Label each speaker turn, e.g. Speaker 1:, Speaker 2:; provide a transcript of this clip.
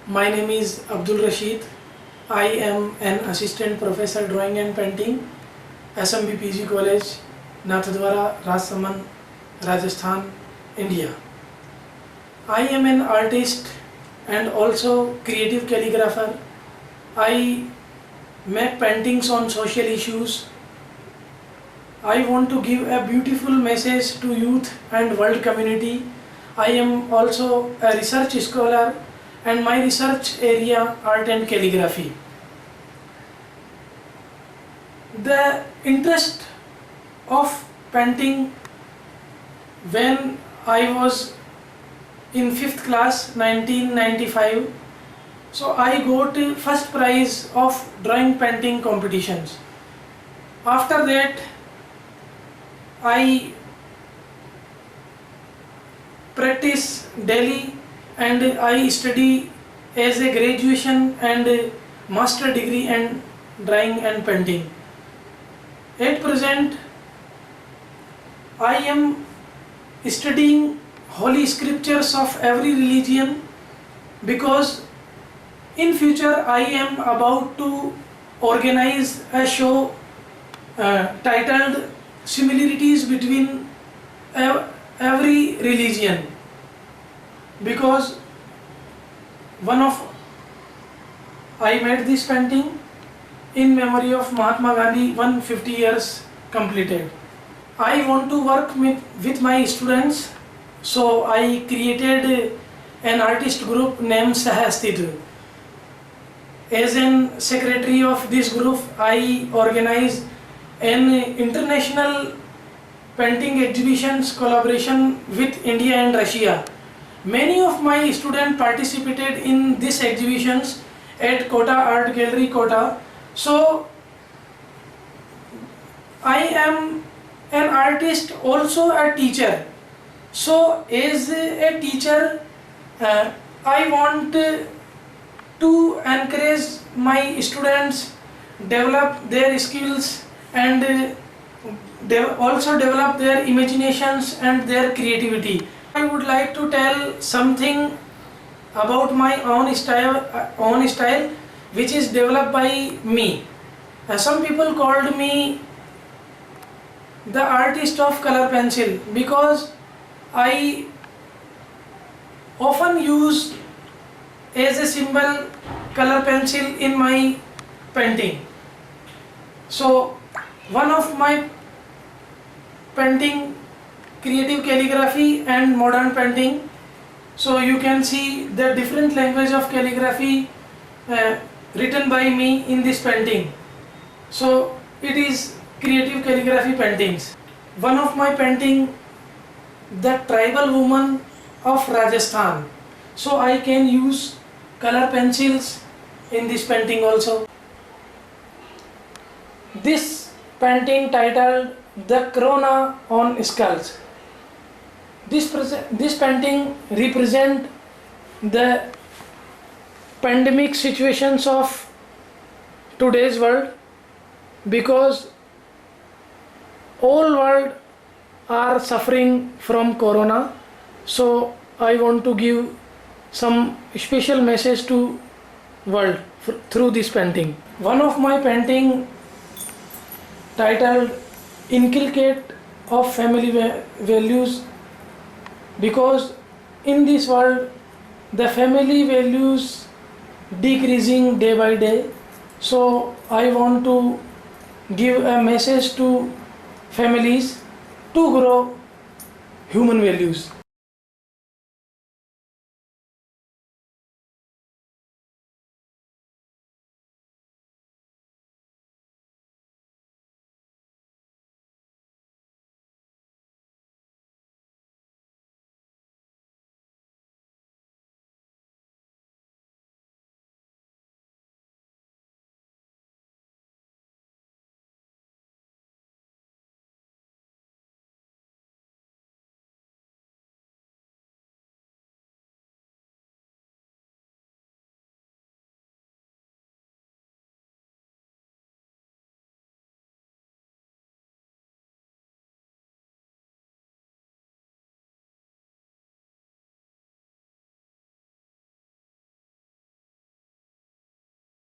Speaker 1: My name is Abdul Rashid. I am an assistant professor drawing and painting, SMB PG College, Nathadwara, Rajsamand, Rajasthan, India. I am an artist and also creative calligrapher. I make paintings on social issues. I want to give a beautiful message to youth and world community. I am also a research scholar and my research area art and calligraphy. The interest of painting when I was in 5th class 1995, so I got first prize of drawing painting competitions. After that I practice daily and I study as a graduation and master degree in drawing and painting. At present I am studying holy scriptures of every religion because in future I am about to organize a show titled Similarities Between Every Religion, because I made this painting in memory of Mahatma Gandhi 150 years completed. I want to work with my students, so I created an artist group named Sahastitva. As an secretary of this group, I organize an international painting exhibitions collaboration with India and Russia. Many of my students participated in these exhibitions at Kota Art Gallery, Kota. So I am an artist, also a teacher. So as a teacher, I want to encourage my students develop their skills and also develop their imaginations and their creativity. I would like to tell something about my own style which is developed by me. Some people called me the artist of color pencil because I often use as a symbol color pencil in my painting. So one of my painting, creative calligraphy and modern painting, so you can see the different language of calligraphy written by me in this painting. So it is creative calligraphy paintings. One of my painting, the tribal woman of Rajasthan, so I can use color pencils in this painting also. This painting titled The Corona on Skulls. This painting represent the pandemic situations of today's world, because all world are suffering from corona. So I want to give some special message to world through this painting. One of my painting titled Inculcate of Family Values, because in this world the family values decreasing day by day. So I want to give a message to families to grow human values.